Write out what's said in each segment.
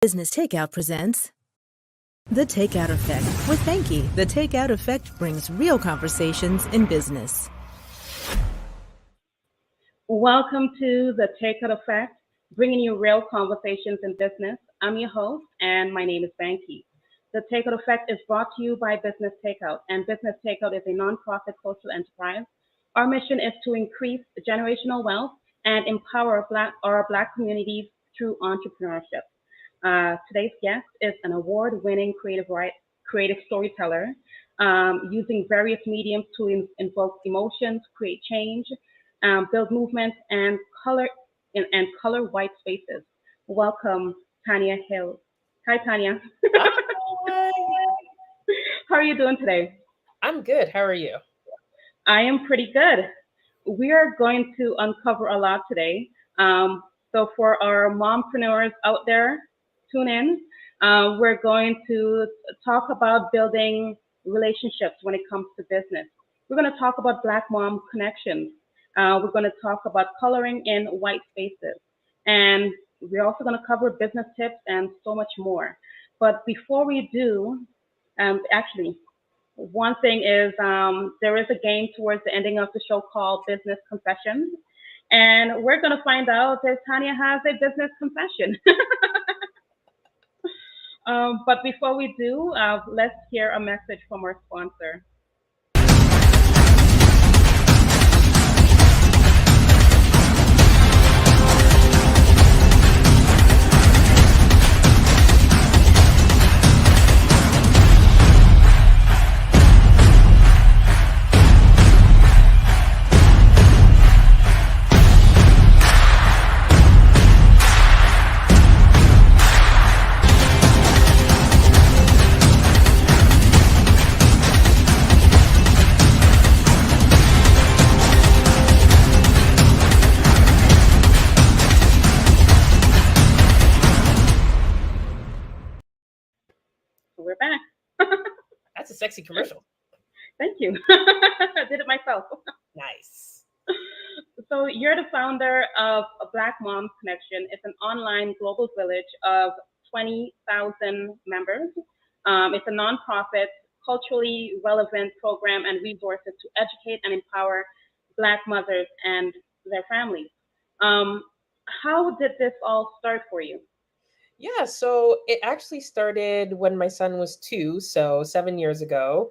Business Takeout presents The Takeout Effect with Banki. The Takeout Effect brings real conversations in business. Welcome to The Takeout Effect, bringing you real conversations in business. I'm your host, and my name is Banki. The Takeout Effect is brought to you by Business Takeout, and Business Takeout is a nonprofit social enterprise. Our mission is to increase generational wealth and empower our Black communities through entrepreneurship. Today's guest is an award-winning creative storyteller, using various mediums to invoke emotions, create change, build movements, and color white spaces. Welcome, Tanya Hayles. Hi, Tanya. Hi. How are you doing today? I'm good. How are you? I am pretty good. We are going to uncover a lot today. So for our mompreneurs out there, tune in. We're going to talk about building relationships when it comes to business. We're going to talk about Black mom connections. We're going to talk about coloring in white spaces. And we're also going to cover business tips and so much more. But before we do, actually, one thing is there is a game towards the ending of the show called Business Confessions. And we're going to find out if Tanya has a business confession. But before we do, let's hear a message from our sponsor. We're back. That's a sexy commercial. Thank you. I did it myself. Nice. So you're the founder of a Black Moms Connection. It's an online global village of 20,000 members. It's a nonprofit, culturally relevant program and resources to educate and empower Black mothers and their families. How did this all start for you? Yeah, so it actually started when my son was 2, so 7 years ago.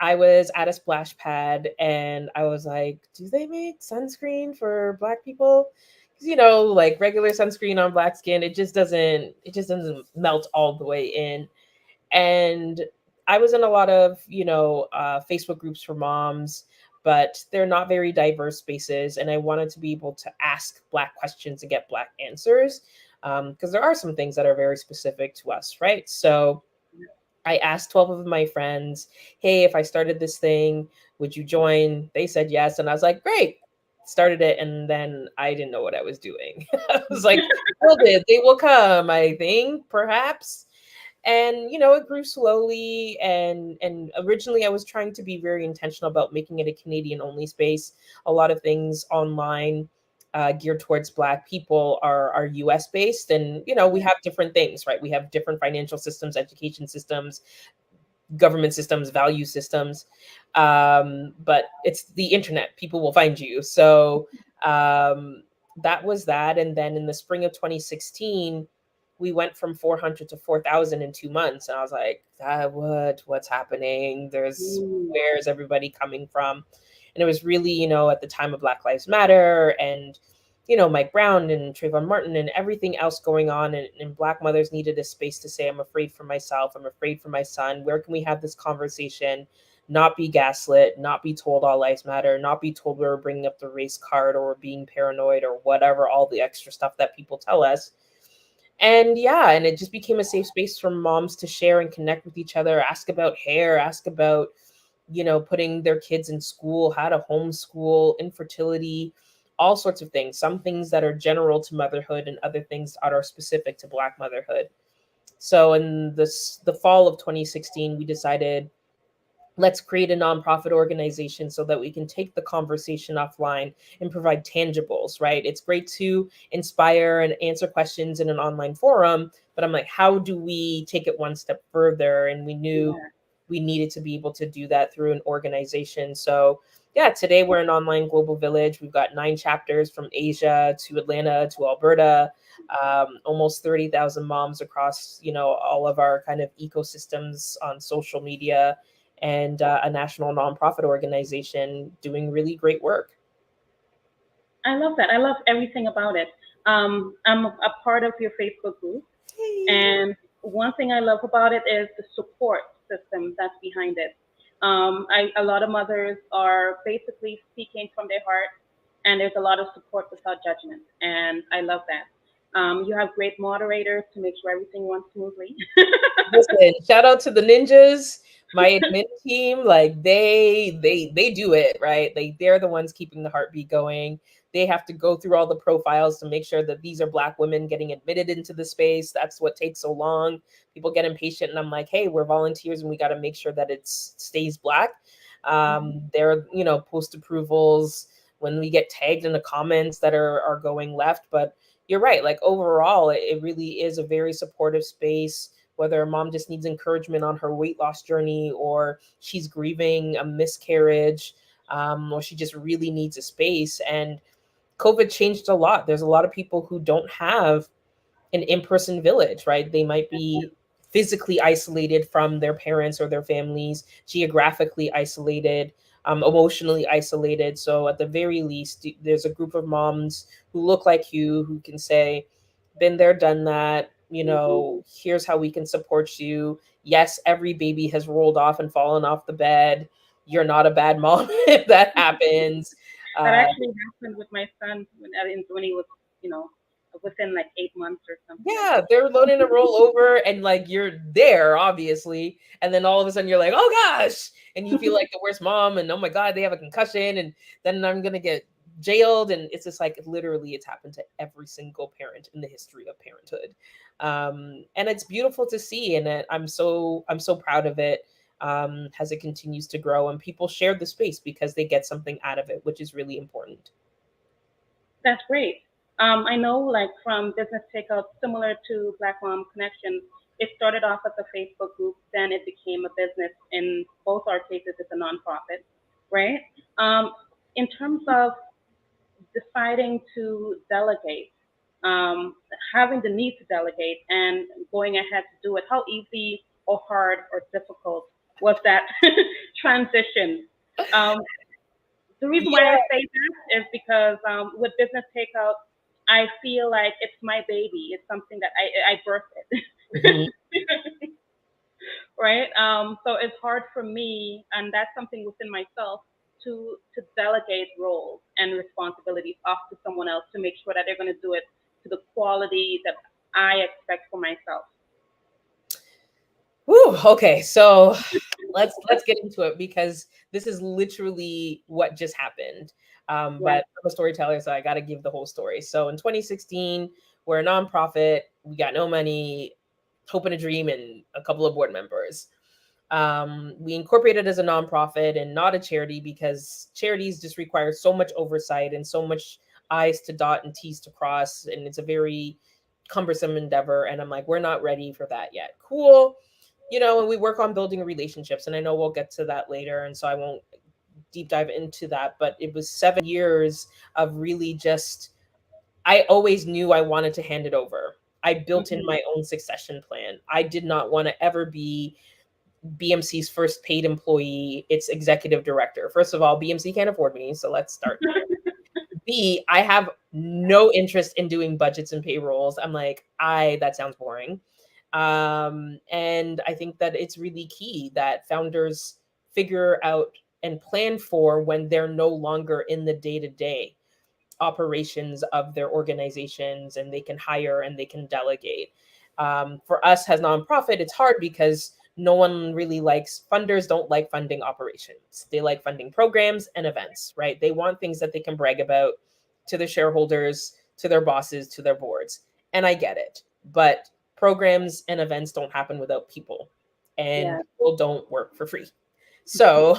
I was at a splash pad and I was like, do they make sunscreen for Black people? Because, like regular sunscreen on Black skin, it just doesn't melt all the way in. And I was in a lot of, Facebook groups for moms, but they're not very diverse spaces. And I wanted to be able to ask Black questions and get Black answers, because there are some things that are very specific to us, right? So I asked 12 of my friends, hey, if I started this thing, would you join? They said yes. And I was like, great. Started it. And then I didn't know what I was doing. I was like, they will come, I think, perhaps. And, it grew slowly. And originally I was trying to be very intentional about making it a Canadian only space. A lot of things online geared towards Black people are US based. And, we have different things, right? We have different financial systems, education systems, government systems, value systems. But it's the internet. People will find you. So that was that. And then in the spring of 2016, we went from 400 to 4,000 in 2 months. And I was like, what's happening? Where's everybody coming from? And it was really, at the time of Black Lives Matter and, Mike Brown and Trayvon Martin and everything else going on. And Black mothers needed a space to say, I'm afraid for myself. I'm afraid for my son. Where can we have this conversation? Not be gaslit, not be told all lives matter, not be told we're bringing up the race card or we're being paranoid or whatever, all the extra stuff that people tell us. And and it just became a safe space for moms to share and connect with each other, ask about hair, ask about, putting their kids in school, how to homeschool, infertility, all sorts of things. Some things that are general to motherhood and other things that are specific to Black motherhood. So in the fall of 2016, we decided let's create a nonprofit organization so that we can take the conversation offline and provide tangibles, right? It's great to inspire and answer questions in an online forum, but I'm like, how do we take it one step further? And we knew Yeah. we needed to be able to do that through an organization. So yeah, today we're an online global village. We've got 9 chapters from Asia to Atlanta to Alberta, almost 30,000 moms across, all of our kind of ecosystems on social media, and a national nonprofit organization doing really great work. I love that. I love everything about it. I'm a part of your Facebook group, Hey. and one thing I love about it is the support system that's behind it. A lot of mothers are basically speaking from their heart, and there's a lot of support without judgment, and I love that. You have great moderators to make sure everything runs smoothly. Listen, shout out to the ninjas, my admin team. Like they do it right. They're the ones keeping the heartbeat going. They have to go through all the profiles to make sure that these are Black women getting admitted into the space. That's what takes so long. People get impatient, and I'm like, hey, we're volunteers, and we got to make sure that it stays Black. There are post approvals when we get tagged in the comments that are going left, but you're right. Like overall, it really is a very supportive space, whether a mom just needs encouragement on her weight loss journey, or she's grieving a miscarriage, or she just really needs a space. And COVID changed a lot. There's a lot of people who don't have an in-person village, right? They might be physically isolated from their parents or their families, geographically isolated, emotionally isolated. So at the very least, there's a group of moms who look like you who can say, been there, done that, here's how we can support you. Yes, every baby has rolled off and fallen off the bed. You're not a bad mom if that happens. That Uh, actually happened with my son when he was, you know, within like 8 months or something like Yeah, they're loading a roll over, and like you're there, obviously. And then all of a sudden you're like, oh gosh. And you feel like the worst mom, and oh my God, they have a concussion, and then I'm gonna get jailed. And it's just like literally it's happened to every single parent in the history of parenthood. And it's beautiful to see, and I'm so proud of it. As it continues to grow and people share the space because they get something out of it, which is really important. That's great. I know, like from Business Takeout, similar to Black Mom Connection, it started off as a Facebook group, then it became a business. In both our cases, it's a nonprofit, right? Um, in terms of deciding to delegate, um, having the need to delegate and going ahead to do it, how easy or hard or difficult was that transition? Um, the reason why I Yeah. say that is because with Business Takeout, I feel like it's my baby. It's something that I birthed Mhm. it. Right? So it's hard for me, and that's something within myself to delegate roles and responsibilities off to someone else to make sure that they're going to do it to the quality that I expect for myself. Whew, okay, so let's get into it because this is literally what just happened. Yeah. But I'm a storyteller, so I got to give the whole story. So in 2016, we're a nonprofit. We got no money, hope and a dream, and a couple of board members. We incorporated as a nonprofit and not a charity because charities just require so much oversight and so much I's to dot and T's to cross, and it's a very cumbersome endeavor. And I'm like, we're not ready for that yet. Cool. And we work on building relationships, and I know we'll get to that later, and so I won't deep dive into that. But it was 7 years of really just, I always knew I wanted to hand it over. I built in Hmm. my own succession plan. I did not want to ever be BMC's first paid employee. It's executive director. First of all, BMC can't afford me, so let's start there. B, I have no interest in doing budgets and payrolls. I'm like, that sounds boring. And I think that it's really key that founders figure out and plan for when they're no longer in the day-to-day operations of their organizations, and they can hire and they can delegate. For us as nonprofit, it's hard because no one really likes, funders don't like funding operations. They like funding programs and events, right? They want things that they can brag about to their shareholders, to their bosses, to their boards. And I get it. But programs and events don't happen without people, and Yeah. people don't work for free. So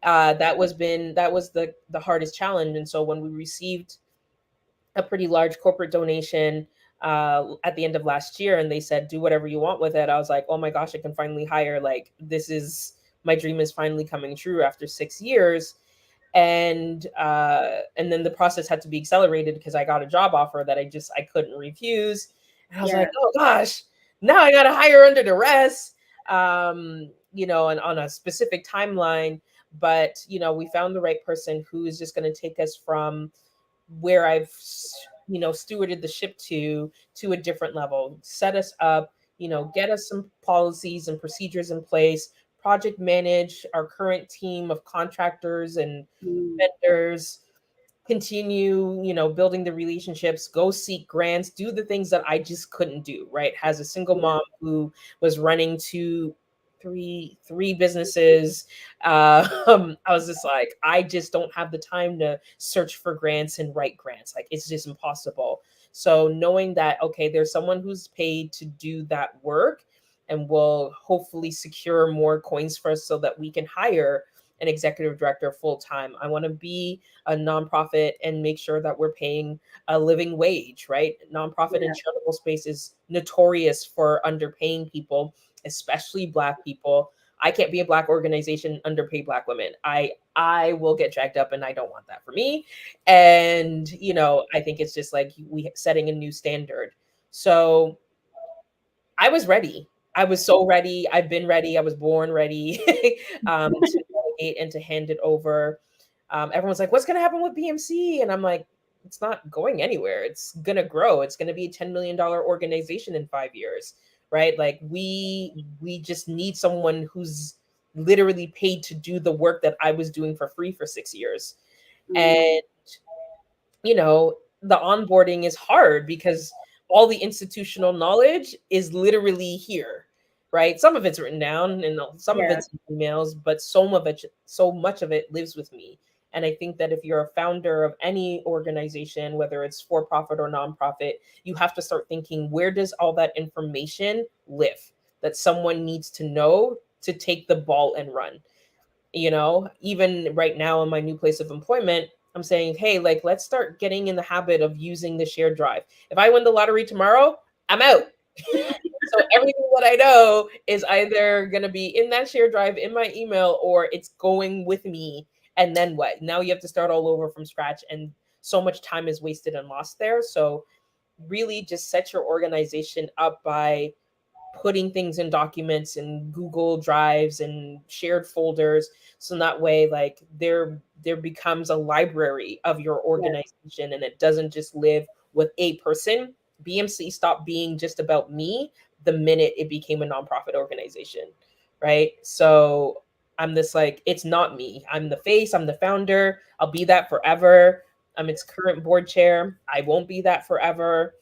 that was the hardest challenge. And so when we received a pretty large corporate donation at the end of last year, and they said, do whatever you want with it, I was like, oh my gosh, I can finally hire. Like, this is, my dream is finally coming true after 6 years. And then the process had to be accelerated because I got a job offer that I couldn't refuse. And I was like, oh gosh, now I got to hire under duress, and on a specific timeline. But we found the right person who is just going to take us from where I've stewarded the ship to a different level, set us up, get us some policies and procedures in place, project manage our current team of contractors and vendors, continue, building the relationships, go seek grants, do the things that I just couldn't do, right? As a single mom who was running three businesses, I was just like, I just don't have the time to search for grants and write grants. Like, it's just impossible. So knowing that, okay, there's someone who's paid to do that work and will hopefully secure more coins for us so that we can hire an executive director full time. I want to be a nonprofit and make sure that we're paying a living wage, right? Nonprofit and charitable space is notorious for underpaying people, especially Black people. I can't be a Black organization underpay Black women. I will get jacked up, and I don't want that for me. And I think it's just like we setting a new standard. So I was ready. I was so ready. I've been ready. I was born ready to delegate and to hand it over. Everyone's like, what's going to happen with BMC? And I'm like, it's not going anywhere. It's going to grow. It's going to be a $10 million organization in 5 years, right? Like we just need someone who's literally paid to do the work that I was doing for free for 6 years. And, the onboarding is hard because all the institutional knowledge is literally here, right? Some of it's written down and some of it's in emails, but so much of it lives with me. And I think that if you're a founder of any organization, whether it's for-profit or nonprofit, you have to start thinking, where does all that information live that someone needs to know to take the ball and run? Even right now in my new place of employment, I'm saying, hey, like, let's start getting in the habit of using the shared drive. If I win the lottery tomorrow, I'm out. So everything that I know is either going to be in that shared drive in my email, or it's going with me. And then what? Now you have to start all over from scratch. And so much time is wasted and lost there. So really just set your organization up by putting things in documents and Google Drives and shared folders. So that way, like, there becomes a library of your organization, and it doesn't just live with a person. BMC stopped being just about me the minute it became a nonprofit organization, right? So I'm this, like, it's not me. I'm the face, I'm the founder. I'll be that forever. I'm its current board chair. I won't be that forever.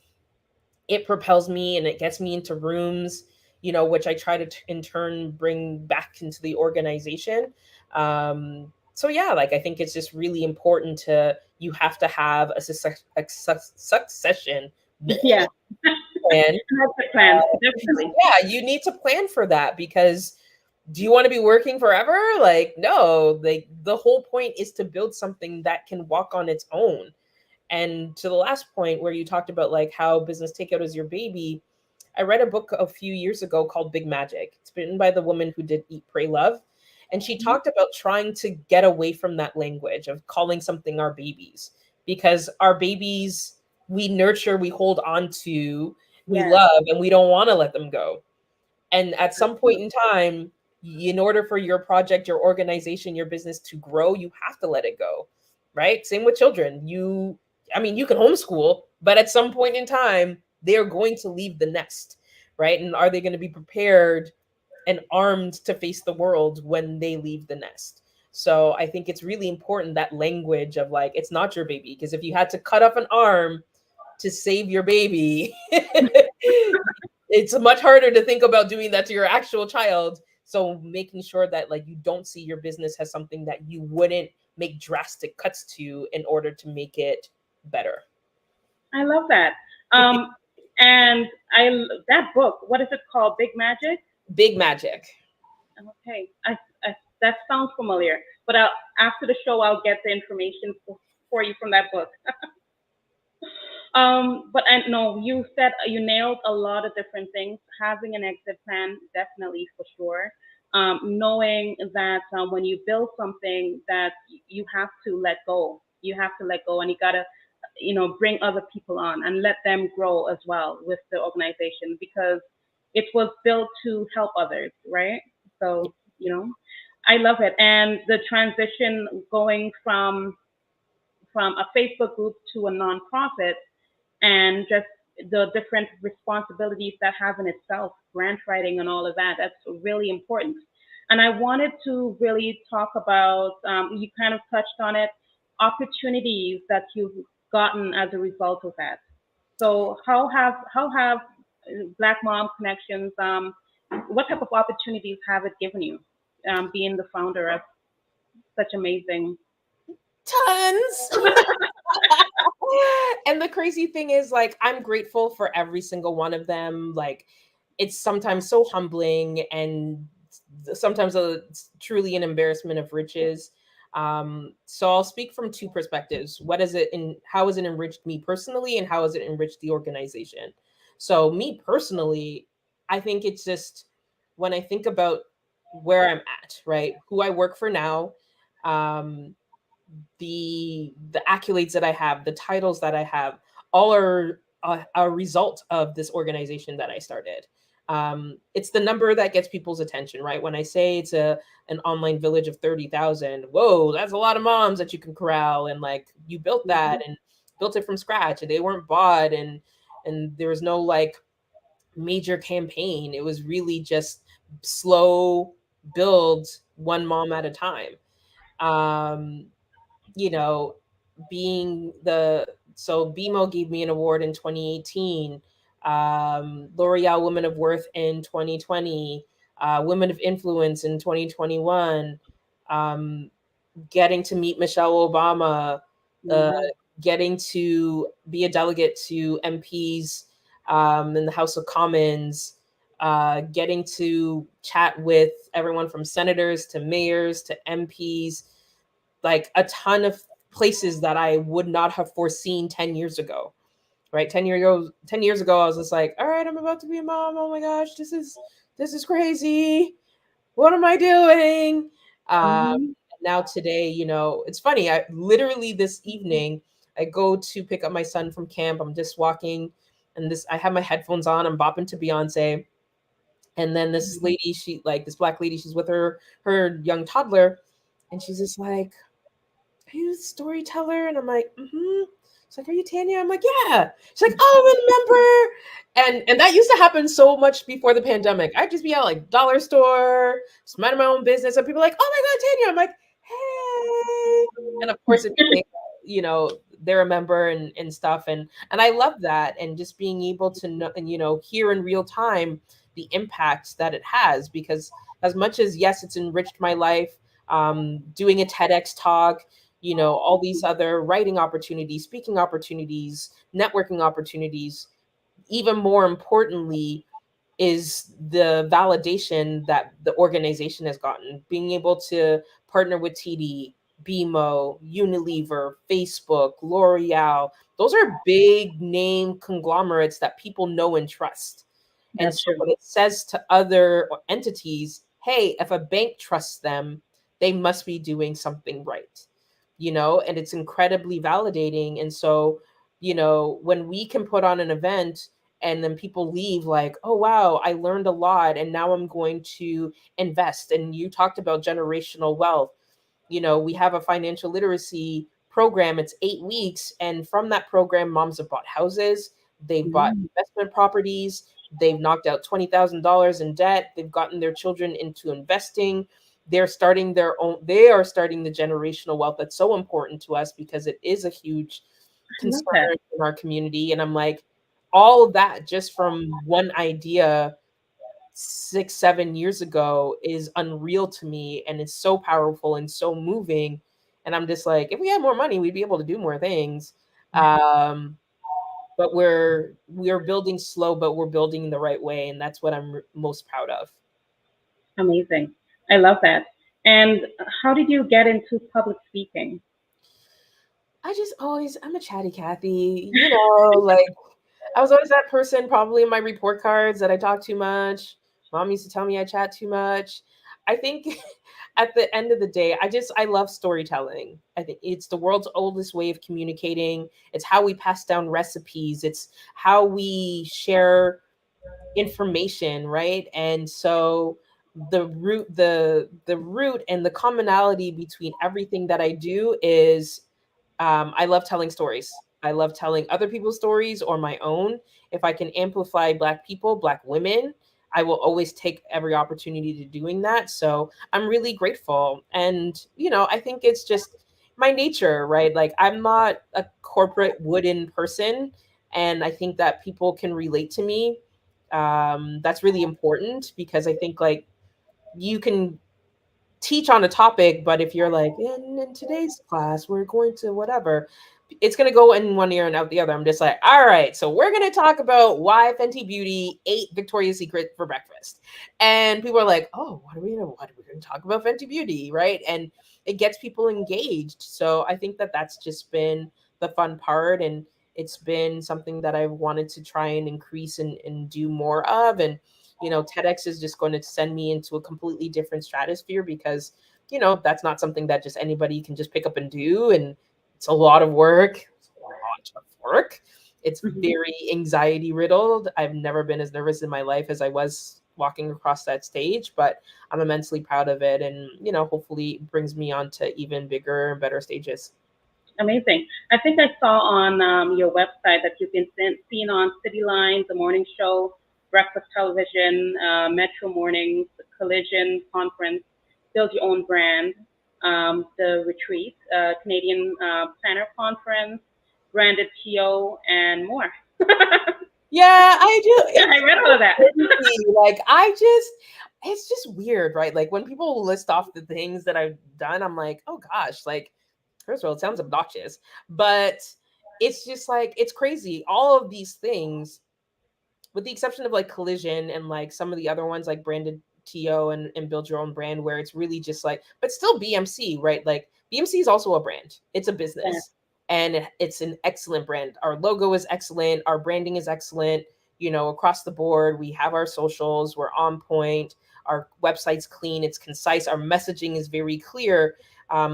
It propels me and it gets me into rooms, which I try to in turn bring back into the organization. So yeah, like, I think it's just really important you have to have a succession Yeah. plan. Plan. Definitely. Yeah, you need to plan for that, because do you want to be working forever? Like, no, like, the whole point is to build something that can walk on its own. And to the last point where you talked about like how Business Takeout is your baby, I read a book a few years ago called Big Magic. It's written by the woman who did Eat, Pray, Love. And she talked about trying to get away from that language of calling something our babies, because our babies, we nurture, we hold on to, we love, and we don't want to let them go. And at some point in time, in order for your project, your organization, your business to grow, you have to let it go, right? Same with children. You can homeschool, but at some point in time, they're going to leave the nest, right? And are they going to be prepared and armed to face the world when they leave the nest? So I think it's really important, that language of like, it's not your baby. Because if you had to cut off an arm to save your baby, it's much harder to think about doing that to your actual child. So making sure that like you don't see your business as something that you wouldn't make drastic cuts to in order to make it better. I love that. And that book, what is it called? Big Magic? Big Magic. Okay. that sounds familiar. But after the show, I'll get the information for you from that book. But I know you said you nailed a lot of different things. Having an exit plan, definitely for sure. Knowing that when you build something, that you have to let go. You have to let go, and you gotta, bring other people on and let them grow as well with the organization because it was built to help others, right? So, I love it. And the transition going from a Facebook group to a nonprofit and just the different responsibilities that have in itself, grant writing and all of that. That's really important. And I wanted to really talk about, you kind of touched on it, opportunities that you've gotten as a result of that. So how have Black Mom Connections, what type of opportunities have it given you, being the founder of such amazing? Tons. And the crazy thing is, like, I'm grateful for every single one of them. Like, it's sometimes so humbling and sometimes it's truly an embarrassment of riches. So I'll speak from two perspectives. How has it enriched me personally, and how has it enriched the organization? So me personally, I think it's just when I think about where I'm at, right? Who I work for now, um, the accolades that I have, the titles that I have, all are a result of this organization that I started. It's the number that gets people's attention, right? When I say it's an online village of 30,000, whoa, that's a lot of moms that you can corral, and like you built that and built it from scratch, and they weren't bought, and there was no like major campaign. It was really just slow build, one mom at a time. Um, you know, being the so BMO gave me an award in 2018, L'Oreal Women of Worth in 2020, Women of Influence in 2021, um, getting to meet Michelle Obama, uh, Mhm. getting to be a delegate to MPs in the House of Commons, getting to chat with everyone from senators to mayors to MPs, like a ton of places that I would not have foreseen 10 years ago. Right. 10 years ago, I was just like, all right, I'm about to be a mom. Oh my gosh, this is crazy. What am I doing? Mhm. Now today, it's funny. I literally this evening, I go to pick up my son from camp. I'm just walking, and I have my headphones on. I'm bopping to Beyonce, and then this lady, this Black lady, she's with her young toddler, and she's just like, "Are you a storyteller?" And I'm like, "Mm-hmm." She's like, "Are you Tanya?" I'm like, "Yeah." She's like, "Oh, I remember." And that used to happen so much before the pandemic. I'd just be out like dollar store, just minding my own business, and people are like, "Oh my God, Tanya!" I'm like, "Hey." And of course, it became, they're a member and stuff, and I love that, and just being able to know and hear in real time the impact that it has, because as much as, yes, it's enriched my life, doing a TEDx talk, all these other writing opportunities, speaking opportunities, networking opportunities. Even more importantly, is the validation that the organization has gotten. Being able to partner with TD, BMO, Unilever, Facebook, L'Oreal, those are big name conglomerates that people know and trust. And That's so true. when it says to other entities, hey, if a bank trusts them, they must be doing something right, and it's incredibly validating. And so, when we can put on an event and then people leave like, oh, wow, I learned a lot. And now I'm going to invest. And you talked about generational wealth. We have a financial literacy program. It's 8 weeks. And from that program, moms have bought houses, they've bought Mhm. investment properties, they've knocked out $20,000 in debt, they've gotten their children into investing. They are starting the generational wealth that's so important to us, because it is a huge I love that. concern in our community. And I'm like, all of that just from one idea 6, 7 years ago is unreal to me, and it's so powerful and so moving. And I'm just like, if we had more money, we'd be able to do more things. um but we're building slow, but we're building in the right way, and that's what I'm most proud of. Amazing. I love that. And how did you get into public speaking? I'm a chatty Cathy, like I was always that person probably in my report cards that I talk too much. Mom used to tell me I chat too much. I think at the end of the day, I love storytelling. I think it's the world's oldest way of communicating. It's how we pass down recipes. It's how we share information, right? And so the root and the commonality between everything that I do is I love telling stories. I love telling other people's stories or my own. If I can amplify Black people, Black women, I will always take every opportunity to doing that. So I'm really grateful. And, I think it's just my nature, right? Like I'm not a corporate wooden person. And I think that people can relate to me. That's really important because I think like you can teach on a topic, but if you're like, in today's class, we're going to whatever, it's going to go in one ear and out the other. I'm just like, all right, so we're going to talk about why Fenty Beauty ate Victoria's Secret for breakfast. And people are like, oh, what are we going to talk about Fenty Beauty, right? And it gets people engaged. So I think that that's just been the fun part. And it's been something that I've wanted to try and increase and do more of. And TEDx is just going to send me into a completely different stratosphere because, that's not something that just anybody can just pick up and do. And it's a lot of work. It's a lot of work. It's very anxiety riddled. I've never been as nervous in my life as I was walking across that stage, but I'm immensely proud of it. And, hopefully it brings me on to even bigger and better stages. Amazing. I think I saw on your website that you've been seen on City Line, The Morning Show, Breakfast Television, Metro Mornings, the Collision Conference, Build Your Own Brand, the Retreat, Canadian Planner Conference, Branded TO, and more. Yeah, I do. I read all of that. Like it's just weird, right? Like when people list off the things that I've done, I'm like, oh gosh, like first of all, it sounds obnoxious, but it's just like it's crazy. All of these things, with the exception of like Collision and like some of the other ones like Branded TO and Build Your Own Brand, where it's really just like, but still BMC, right? Like BMC is also a brand. It's a business. And it's an excellent brand. Our logo is excellent. Our branding is excellent. Across the board, we have our socials. We're on point. Our website's clean. It's concise. Our messaging is very clear.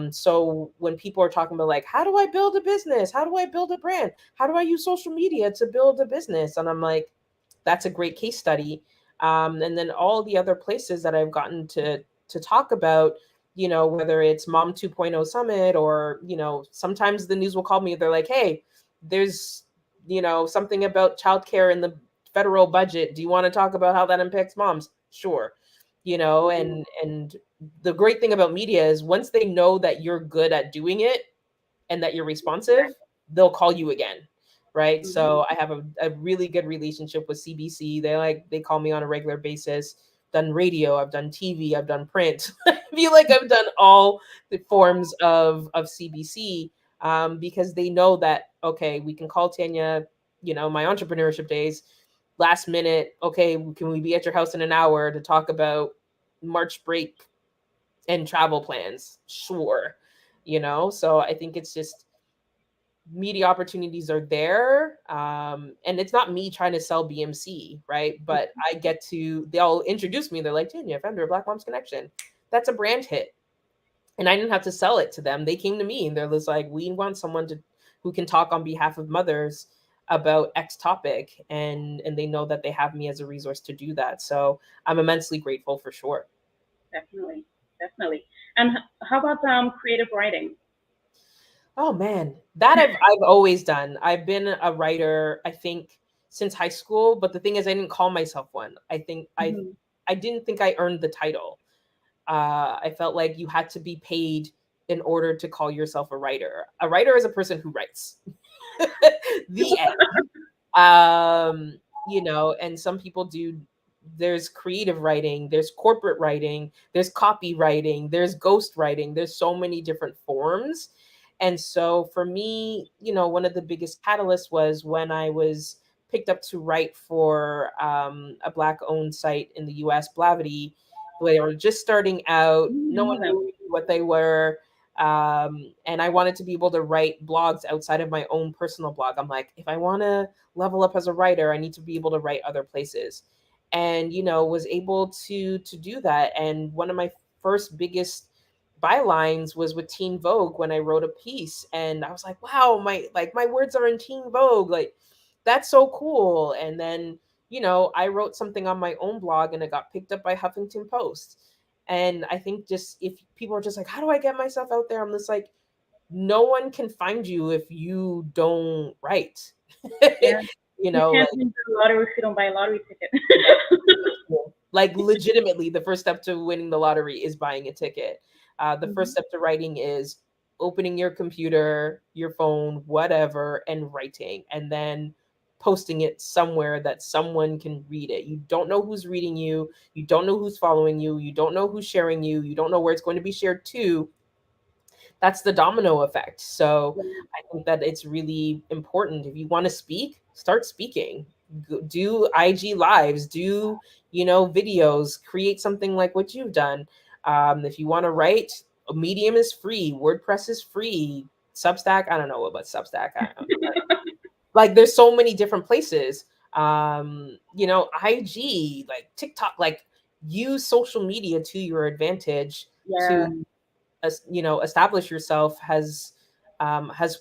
So when people are talking about like, how do I build a business? How do I build a brand? How do I use social media to build a business? And I'm like, that's a great case study. And then all the other places that I've gotten to talk about, whether it's Mom 2.0 Summit or, sometimes the news will call me. They're like, hey, there's, something about childcare in the federal budget. Do you want to talk about how that impacts moms? Sure. And the great thing about media is once they know that you're good at doing it and that you're responsive, they'll call you again. Right. So I have a really good relationship with CBC. They call me on a regular basis. Done radio, I've done TV, I've done print. I feel like I've done all the forms of CBC because they know that, okay, we can call Tanya, my entrepreneurship days, last minute, okay, can we be at your house in an hour to talk about March break and travel plans? Sure. So I think it's just media opportunities are there. And it's not me trying to sell BMC, right? But they'll introduce me. They're like, Tanya, founder of Black Moms Connection. That's a brand hit. And I didn't have to sell it to them. They came to me and they're just like, we want someone who can talk on behalf of mothers about X topic. And they know that they have me as a resource to do that. So I'm immensely grateful for sure. Definitely. And how about creative writing? Oh man, that I've always done. I've been a writer, I think, since high school, but the thing is I didn't call myself one. I think I didn't think I earned the title. I felt like you had to be paid in order to call yourself a writer. A writer is a person who writes. The end. And some people do. There's creative writing, there's corporate writing, there's copywriting, there's ghost writing, there's so many different forms. And so for me, one of the biggest catalysts was when I was picked up to write for a Black owned site in the US, Blavity. They were just starting out. No know one them. knew what they were. And I wanted to be able to write blogs outside of my own personal blog. I'm like, if I want to level up as a writer, I need to be able to write other places. And, was able to do that. And one of my first biggest bylines was with Teen Vogue when I wrote a piece. And I was like, wow, my words are in Teen Vogue. Like, that's so cool. And then, I wrote something on my own blog and it got picked up by Huffington Post. And I think just if people are just like, how do I get myself out there? I'm just like, no one can find you if you don't write. Yeah. you You know, can't like, win the lottery if you don't buy a lottery ticket. like legitimately, the first step to winning the lottery is buying a ticket. The first step to writing is opening your computer, your phone, whatever, and writing, and then posting it somewhere that someone can read it. You don't know who's reading you. You don't know who's following you. You don't know who's sharing you. You don't know where it's going to be shared to. That's the domino effect. So I think that it's really important. If you want to speak, start speaking. Do IG lives, do videos, create something like what you've done. If you want to write, Medium is free, WordPress is free, Substack, I don't know about Substack. Like there's so many different places. IG, like TikTok, like use social media to your advantage Yeah, to establish yourself as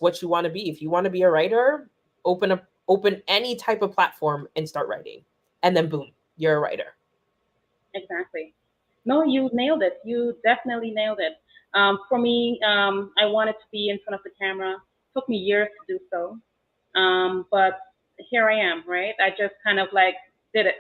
what you want to be. If you want to be a writer, open any type of platform and start writing, and then boom, you're a writer. exactly. No, you nailed it. You definitely nailed it. For me, I wanted to be in front of the camera. Took me years to do so. But here I am, right? I just kind of like did it.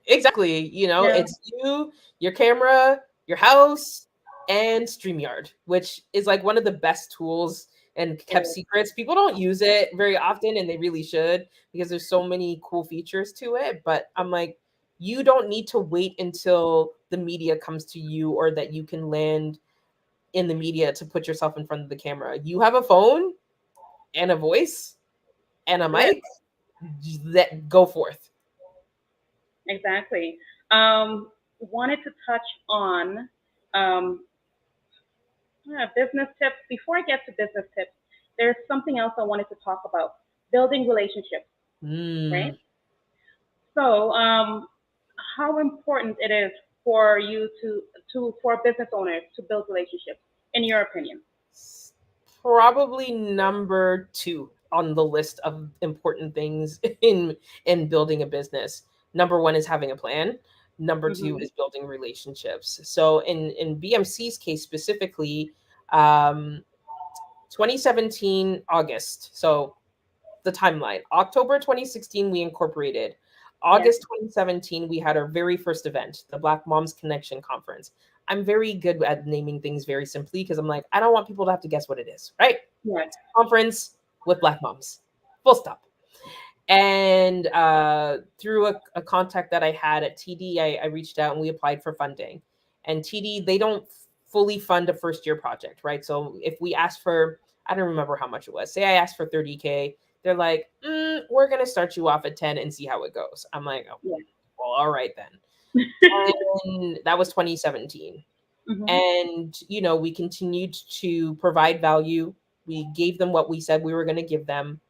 Exactly. Yeah, It's you, your camera, your house, and StreamYard, which is like one of the best tools and it kept is. secrets. People don't use it very often, and they really should, because there's so many cool features to it. But I'm like, you don't need to wait until the media comes to you or that you can land in the media to put yourself in front of the camera. You have a phone and a voice and a Do it. mic, that go forth. Exactly. Wanted to touch on business tips. Before I get to business tips, there's something else I wanted to talk about: building relationships, right? Mm. So, how important it is for you for business owners to build relationships, in your opinion? Probably number 2 on the list of important things in building a business. Number 1 is having a plan. Number 2 Mm-hmm. is building relationships. So in BMC's case specifically, um, 2017 August. So the timeline. October 2016, we incorporated. Yes. August 2017, we had our very first event, the Black Moms Connection Conference. I'm very good at naming things very simply because I'm like, I don't want people to have to guess what it is, right? Yes. It's a conference with Black moms, full stop. And through a contact that I had at TD, I reached out and we applied for funding. And TD, they don't fully fund a first year project, right? So if we ask for, I don't remember how much it was. Say I asked for 30K, they're like, we're going to start you off at 10 and see how it goes. I'm like, oh, Yes. well, all right then. And that was 2017. Mm-hmm. And, we continued to provide value. We gave them what we said we were going to give them.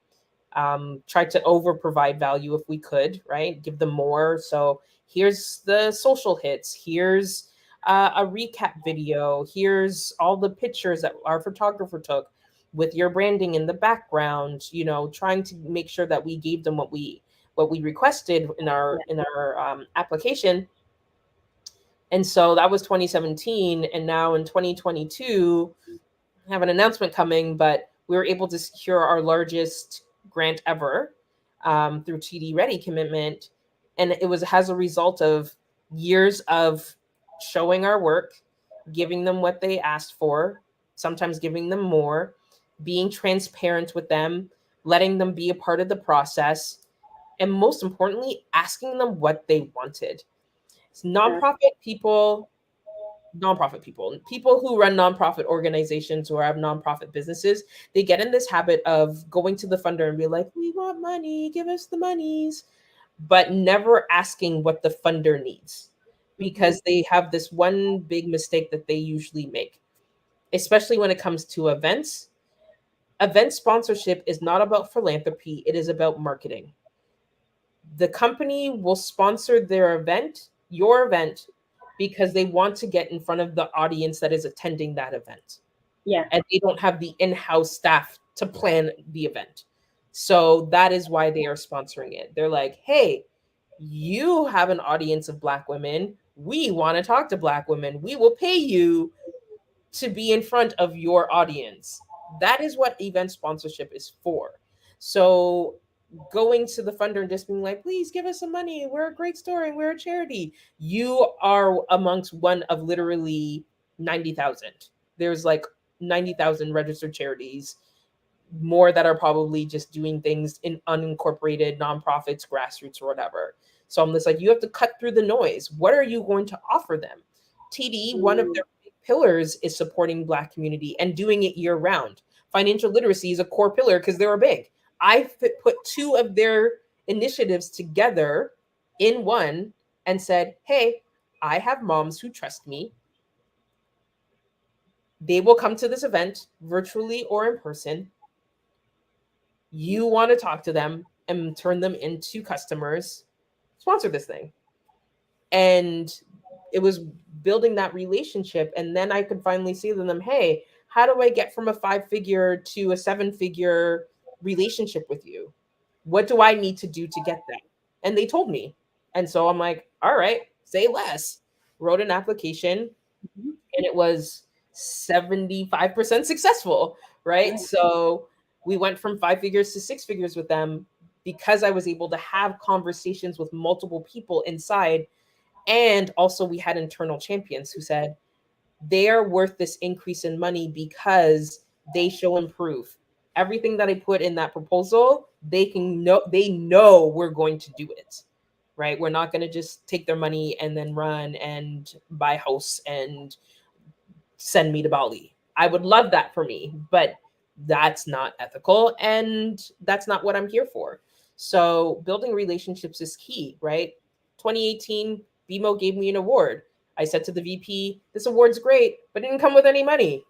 Tried to over provide value if we could, right? Give them more. So here's the social hits. Here's a recap video. Here's all the pictures that our photographer took with your branding in the background. Trying to make sure that we gave them what we requested in our Yes. application. And so that was 2017, and now in 2022 have an announcement coming, but we were able to secure our largest grant ever through TD Ready commitment. And it was as a result of years of showing our work, giving them what they asked for, sometimes giving them more, being transparent with them, letting them be a part of the process, and most importantly, asking them what they wanted. It's Yes. nonprofit people who run nonprofit organizations or have nonprofit businesses, they get in this habit of going to the funder and be like, we want money, give us the monies, but never asking what the funder needs. because they have this one big mistake that they usually make, especially when it comes to events. Event sponsorship is not about philanthropy, it is about marketing. The company will sponsor their event, your event, because they want to get in front of the audience that is attending that event. Yeah. And they don't have the in-house staff to plan the event. So that is why they are sponsoring it. They're like, hey, you have an audience of Black women. We want to talk to Black women. We will pay you to be in front of your audience. That is what event sponsorship is for. So going to the funder and just being like, please give us some money. We're a great story. We're a charity. You are amongst one of literally 90,000. There's like 90,000 registered charities, more that are probably just doing things in unincorporated nonprofits, grassroots, or whatever. So I'm just like, you have to cut through the noise. What are you going to offer them? TD, one of their big pillars is supporting Black community and doing it year round. Financial literacy is a core pillar because they were big. I put two of their initiatives together in one and said, hey, I have moms who trust me. They will come to this event virtually or in person. You want to talk to them and turn them into customers, sponsor this thing. And it was building that relationship. And then I could finally say to them, hey, how do I get from a 5-figure to a 7-figure relationship with you? What do I need to do to get that? And they told me. And so I'm like, all right, say less. Wrote an application, and it was 75% successful, right? So we went from 5 figures to 6 figures with them because I was able to have conversations with multiple people inside. And also we had internal champions who said they are worth this increase in money because they show and prove. Everything that I put in that proposal, they know we're going to do it, right? We're not going to just take their money and then run and buy a house and send me to Bali. I would love that for me, but that's not ethical and that's not what I'm here for. So building relationships is key, right? 2018, BMO gave me an award. I said to the VP, this award's great, but it didn't come with any money.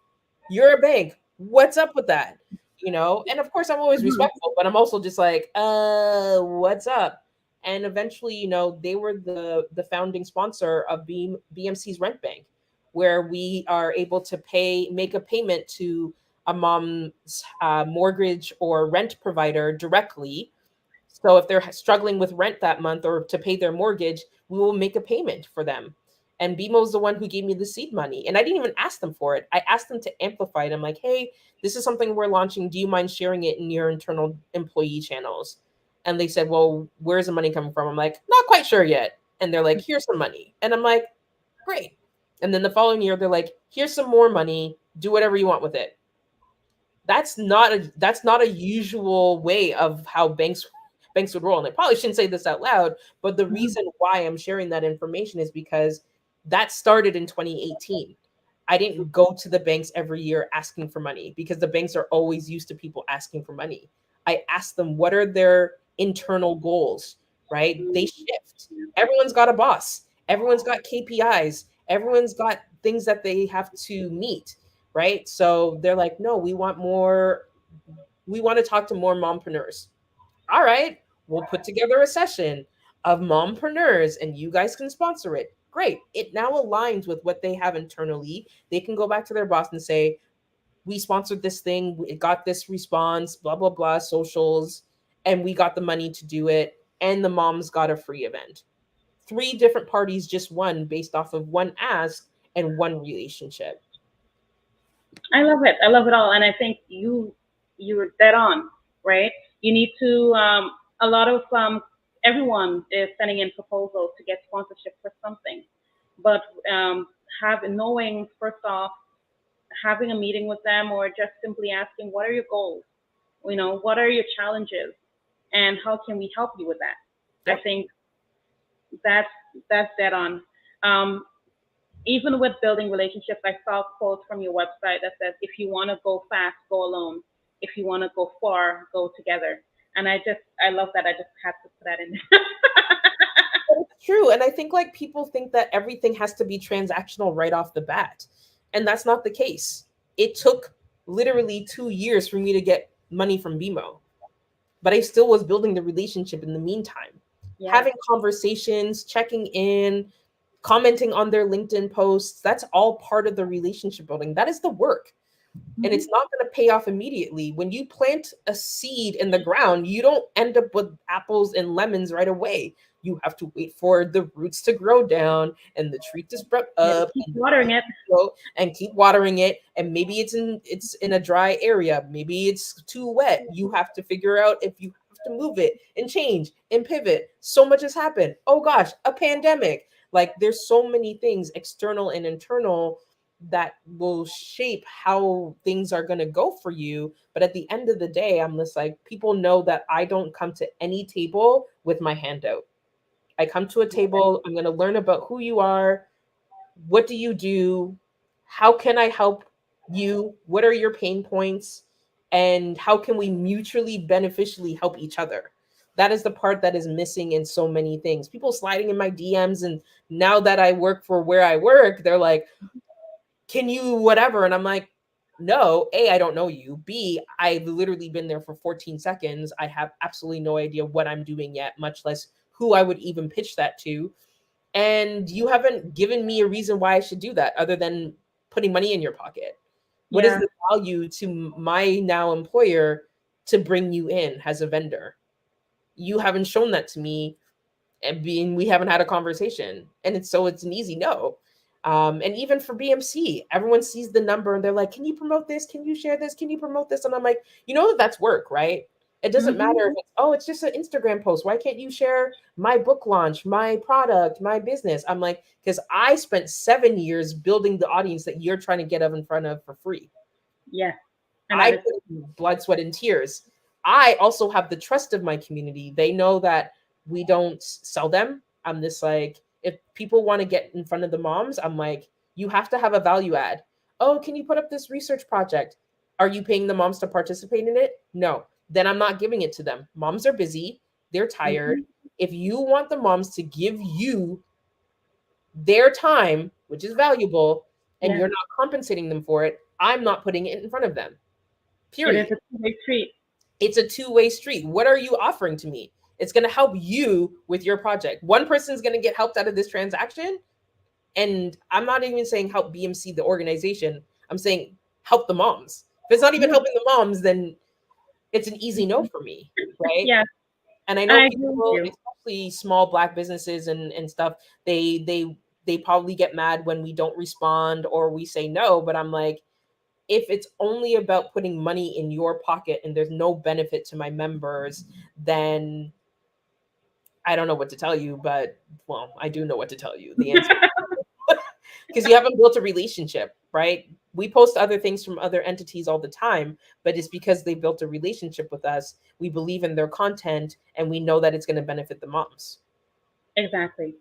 You're a bank. What's up with that? You know, and of course I'm always respectful, but I'm also just like, what's up? And eventually, you know, they were the founding sponsor of BMC's Rent Bank, where we are able to make a payment to a mom's mortgage or rent provider directly. So if they're struggling with rent that month or to pay their mortgage, we will make a payment for them. And BMO's the one who gave me the seed money. And I didn't even ask them for it. I asked them to amplify it. I'm like, hey, this is something we're launching. Do you mind sharing it in your internal employee channels? And they said, well, where's the money coming from? I'm like, not quite sure yet. And they're like, here's some money. And I'm like, great. And then the following year, they're like, here's some more money. Do whatever you want with it. That's not a usual way of how banks would roll. And I probably shouldn't say this out loud, but the reason why I'm sharing that information is because that started in 2018. I didn't go to the banks every year asking for money because the banks are always used to people asking for money. I asked them, what are their internal goals, right? They shift. Everyone's got a boss. Everyone's got KPIs. Everyone's got things that they have to meet, right? So they're like, no, we want to talk to more mompreneurs. All right, we'll put together a session of mompreneurs and you guys can sponsor it. Great. It now aligns with what they have internally. They can go back to their boss and say, we sponsored this thing, it got this response, blah, blah, blah, socials, and we got the money to do it. And the moms got a free event. 3 different parties just won based off of one ask and one relationship. I love it. I love it all. And I think you were dead on, right? You need to, a lot of, everyone is sending in proposals to get sponsorship for something. But knowing, first off, having a meeting with them or just simply asking, what are your goals? You know, what are your challenges? And how can we help you with that? Yep. I think that's dead on. Even with building relationships, I saw quotes from your website that says, if you want to go fast, go alone. If you want to go far, go together. And I love that. I just had to put that in there. True. And I think like people think that everything has to be transactional right off the bat. And that's not the case. It took literally 2 years for me to get money from BMO, but I still was building the relationship in the meantime, Yes. having conversations, checking in, commenting on their LinkedIn posts. That's all part of the relationship building. That is the work. And it's not going to pay off immediately. When you plant a seed in the ground, you don't end up with apples and lemons right away. You have to wait for the roots to grow down and the tree to sprout up, Keep watering it. and keep watering it. And maybe it's in a dry area. Maybe it's too wet. You have to figure out if you have to move it and change and pivot. So much has happened. Oh gosh, a pandemic. Like there's so many things, external and internal, that will shape how things are going to go for you. But at the end of the day, I'm just like, people know that I don't come to any table with my hand out. I come to a table, I'm going to learn about who you are, what do you do, how can I help you, what are your pain points, and how can we mutually beneficially help each other. That is the part that is missing in so many things. People sliding in my DMs, and now that I work for where I work, they're like, can you whatever? And I'm like, no, A, I don't know you. B, I've literally been there for 14 seconds. I have absolutely no idea what I'm doing yet, much less who I would even pitch that to. And you haven't given me a reason why I should do that other than putting money in your pocket. What is the value to my now employer to bring you in as a vendor? You haven't shown that to me, and we haven't had a conversation. And it's an easy no. And even for BMC, everyone sees the number and they're like, can you promote this? Can you share this? Can you promote this? And I'm like, that's work, right? It doesn't matter if it's just an Instagram post. Why can't you share my book launch, my product, my business? I'm like, because I spent 7 years building the audience that you're trying to get in front of for free. Yeah. I put blood, sweat, and tears. I also have the trust of my community. They know that we don't sell them. I'm just like, if people want to get in front of the moms, I'm like, you have to have a value add. Oh, can you put up this research project? Are you paying the moms to participate in it? No. Then I'm not giving it to them. Moms are busy. They're tired. If you want the moms to give you their time, which is valuable, and you're not compensating them for it, I'm not putting it in front of them. Period. It is a two-way street. It's a two-way street. What are you offering to me? It's going to help you with your project. One person's going to get helped out of this transaction. And I'm not even saying help BMC, the organization. I'm saying help the moms. If it's not even helping the moms, then it's an easy no for me, right? Yeah. And I know people, especially small Black businesses and stuff, they probably get mad when we don't respond or we say no. But I'm like, if it's only about putting money in your pocket and there's no benefit to my members, then I don't know what to tell you, but well, I do know what to tell you. The answer, because you haven't built a relationship, right? We post other things from other entities all the time, but it's because they built a relationship with us. We believe in their content and we know that it's going to benefit the moms. Exactly.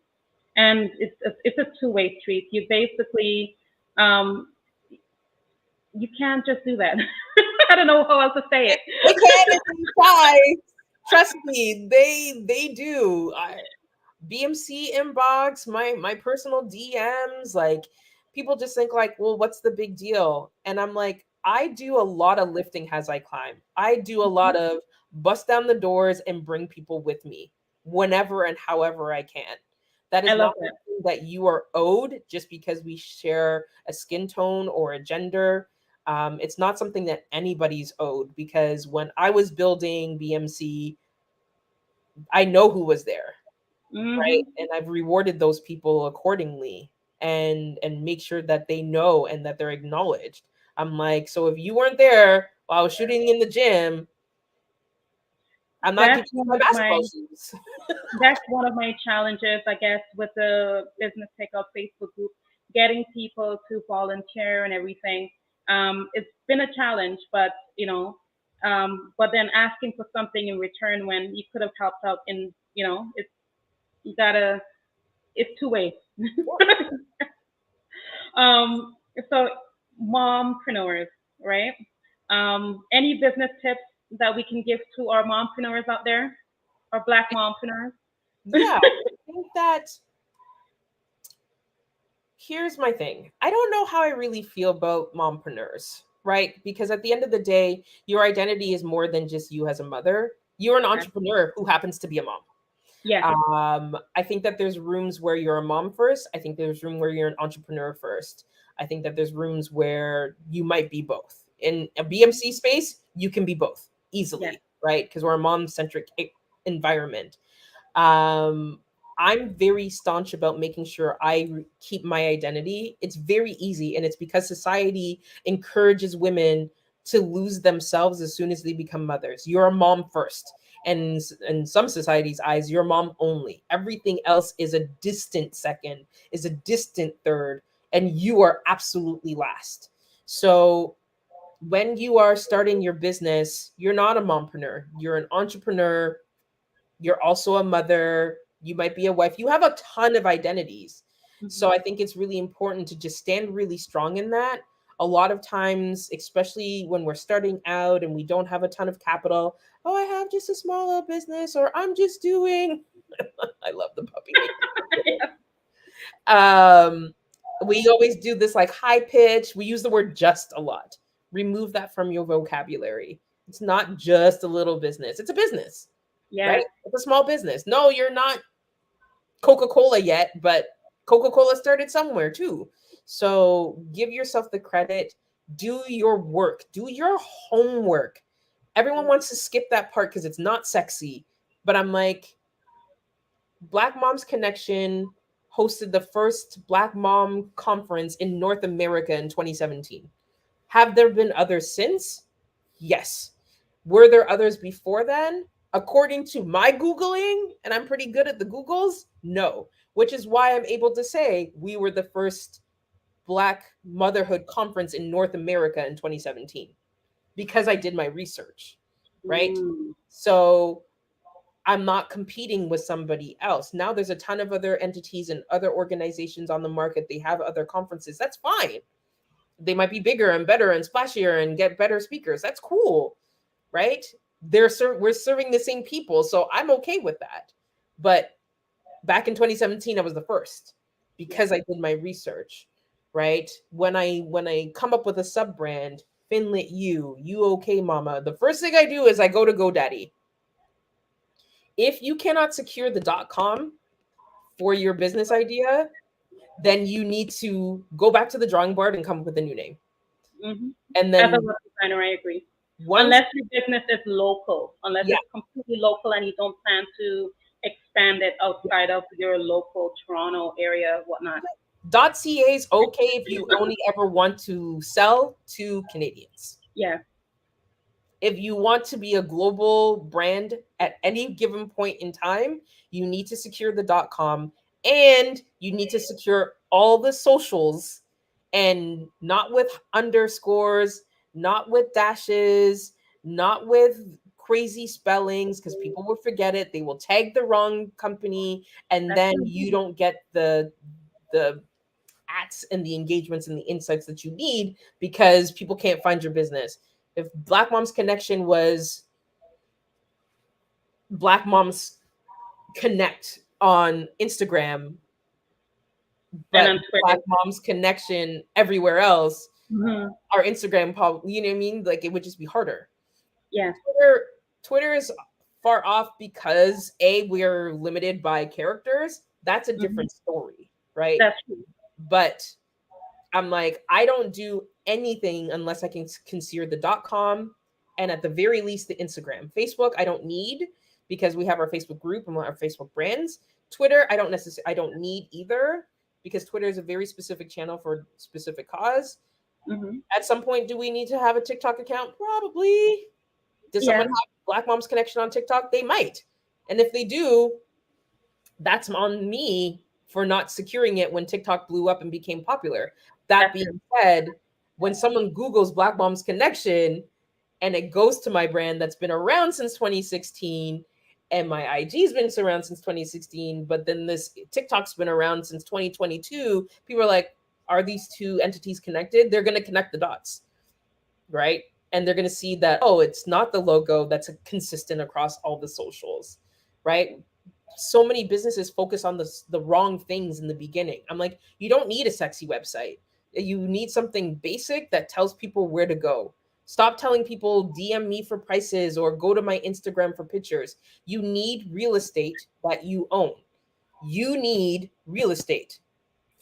And it's a two-way street. You basically, you can't just do that. I don't know how else to say it. They can't try. Trust me, they do. BMC inbox, my personal DMs, like people just think like, well, what's the big deal? And I'm like, I do a lot of lifting as I climb. I do a lot of bust down the doors and bring people with me whenever and however I can. That is not something that you are owed just because we share a skin tone or a gender. It's not something that anybody's owed, because when I was building BMC, I know who was there, right? And I've rewarded those people accordingly and make sure that they know and that they're acknowledged. I'm like, so if you weren't there while I was shooting in the gym, I'm not giving you my basketball shoes. That's one of my challenges, I guess, with the Business Takeout Facebook group, getting people to volunteer and everything. It's been a challenge, but but then asking for something in return when you could have helped out in, it's two ways. So mompreneurs, right? Any business tips that we can give to our mompreneurs out there, our Black mompreneurs? Yeah. think that here's my thing. I don't know how I really feel about mompreneurs, right? Because at the end of the day, your identity is more than just you as a mother. You're an entrepreneur who happens to be a mom. Yeah. I think that there's rooms where you're a mom first. I think there's room where you're an entrepreneur first. I think that there's rooms where you might be both. In a BMC space, you can be both easily, right? Because we're a mom-centric environment. I'm very staunch about making sure I keep my identity. It's very easy, and it's because society encourages women to lose themselves as soon as they become mothers. You're a mom first. And in some societies' eyes, you're mom only. Everything else is a distant second, is a distant third, and you are absolutely last. So when you are starting your business, you're not a mompreneur. You're an entrepreneur. You're also a mother. You might be a wife. You have a ton of identities. So I think it's really important to just stand really strong in that. A lot of times, especially when we're starting out and we don't have a ton of capital, oh, I have just a small little business, or I'm just doing, I love the puppy. We always do this like high pitch. We use the word just a lot. Remove that from your vocabulary. It's not just a little business. It's a business, right? It's a small business. No, you're not Coca-Cola yet, but Coca-Cola started somewhere too. So give yourself the credit. Do your work. Do your homework. Everyone wants to skip that part because it's not sexy. But I'm like, Black Moms Connection hosted the first Black Mom conference in North America in 2017. Have there been others since? Yes. Were there others before then? According to my Googling, and I'm pretty good at the Googles, no. Which is why I'm able to say we were the first Black motherhood conference in North America in 2017 because I did my research, right? So I'm not competing with somebody else. Now there's a ton of other entities and other organizations on the market. They have other conferences. That's fine. They might be bigger and better and splashier and get better speakers. That's cool, right? We're serving the same people, so I'm okay with that. But back in 2017, I was the first because I did my research, right? When I come up with a sub brand, Finlit you okay, mama. The first thing I do is I go to GoDaddy. If you cannot secure the .com for your business idea, then you need to go back to the drawing board and come up with a new name. And then, as a web designer, I agree. Unless your business is local, unless it's completely local and you don't plan to expand it outside of your local Toronto area, whatnot. .ca is okay if you only ever want to sell to Canadians. Yeah. If you want to be a global brand at any given point in time, you need to secure the .com and you need to secure all the socials, and not with underscores, not with dashes, not with crazy spellings, because people will forget it. They will tag the wrong company, and then you don't get the ats and the engagements and the insights that you need because people can't find your business. If Black Moms Connection was Black Moms Connect on Instagram, but Black Moms Connection everywhere else, our Instagram, you know what I mean? Like, it would just be harder. Yeah. Twitter is far off because we're limited by characters. That's a different story, right? That's true. But I'm like, I don't do anything unless I can secure the .com and at the very least the Instagram. Facebook, I don't need because we have our Facebook group and our Facebook brands. Twitter, I don't need either because Twitter is a very specific channel for a specific cause. At some point, do we need to have a TikTok account? Probably. Does someone have Black Moms Connection on TikTok? They might. And if they do, that's on me for not securing it when TikTok blew up and became popular. That being said, when someone Googles Black Moms Connection and it goes to my brand that's been around since 2016 and my IG's been around since 2016, but then this TikTok's been around since 2022, people are like, are these two entities connected? They're going to connect the dots, right? And they're going to see that, oh, it's not the logo that's consistent across all the socials, right? so many businesses focus on the wrong things in the beginning. I'm like, you don't need a sexy website. You need something basic that tells people where to go. Stop telling people DM me for prices or go to my Instagram for pictures. You need real estate that you own. You need real estate.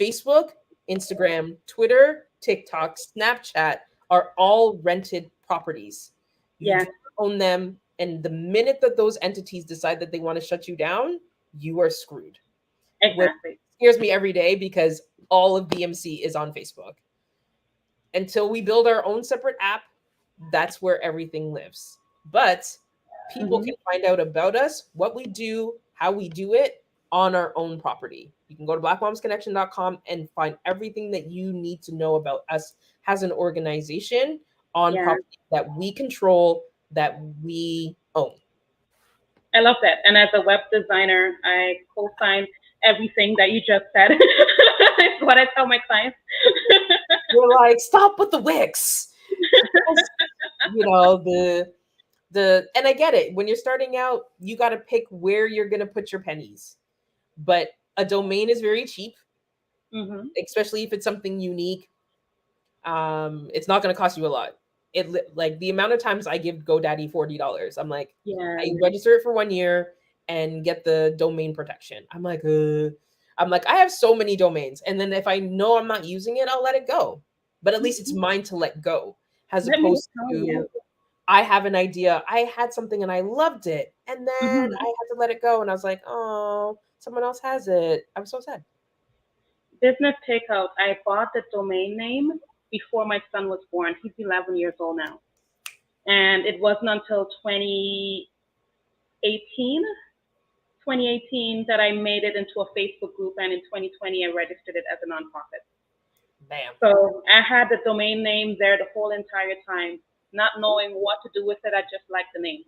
Facebook, Instagram, Twitter, TikTok, Snapchat are all rented properties. You Yes, do not own them. And the minute that those entities decide that they want to shut you down, you are screwed. Which exactly. scares me every day because all of BMC is on Facebook. Until we build our own separate app, that's where everything lives. But people Hmm. can find out about us, what we do, how we do it on our own property. You can go to blackmomsconnection.com and find everything that you need to know about us as an organization on Yeah, property that we control, that we own. I love that. And as a web designer, I co-sign everything that you just said. It's what I tell my clients. We're like, stop with the Wix. Because, the and I get it. When you're starting out, you got to pick where you're going to put your pennies. But a domain is very cheap, Hmm. especially if it's something unique. It's not going to cost you a lot. Like the amount of times I give GoDaddy $40, I'm like, Yeah. I register it for 1 year and get the domain protection. I'm like, I have so many domains, and then if I know I'm not using it, I'll let it go. But at least it's mine to let go, as Let me opposed tell you. to I have an idea. I had something and I loved it, and then I Hmm. had to let it go, and I was like, oh, someone else has it. I'm so sad. Business Takeout. I bought the domain name before my son was born. He's 11 years old now. And it wasn't until 2018 that I made it into a Facebook group. And in 2020, I registered it as a nonprofit. Bam. So I had the domain name there the whole entire time, not knowing what to do with it. I just liked the name.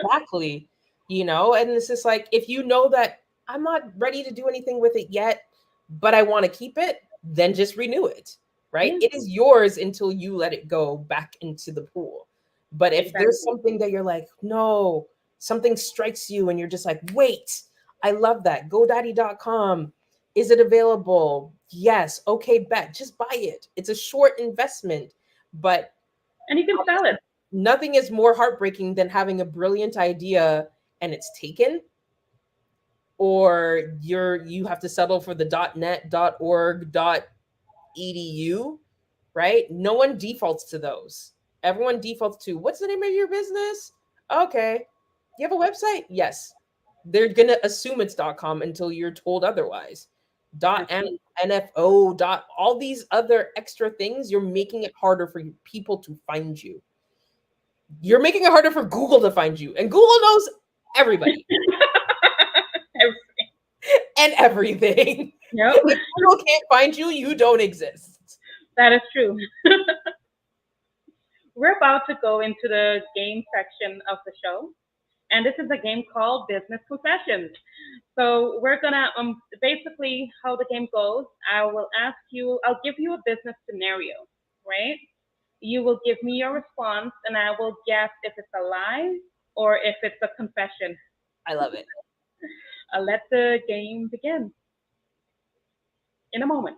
Exactly. And it's just like, if you know that I'm not ready to do anything with it yet, but I want to keep it, then just renew it, right? Yeah, It is yours until you let it go back into the pool. But if there's exactly. something that you're like, no, something strikes you and you're just like, wait, I love that. GoDaddy.com. Is it available? Yes. Okay, bet. Just buy it. It's a short investment, but And you can sell it. nothing is more heartbreaking than having a brilliant idea and it's taken, or you have to settle for the .net, .org, .edu, right? No one defaults to those. Everyone defaults to, what's the name of your business? Okay. You have a website? Yes. They're going to assume it's .com until you're told otherwise. That's true. .nfo, all these other extra things, you're making it harder for people to find you. You're making it harder for Google to find you, and Google knows everybody and everything. Yep, If Google can't find you, you don't exist. that is true. We're about to go into the game section of the show. And this is a game called Business Confessions. So we're gonna basically how the game goes. I'll give you a business scenario, right? You will give me your response, and I will guess if it's a lie or if it's a confession. I love it. I'll let the game begin in a moment.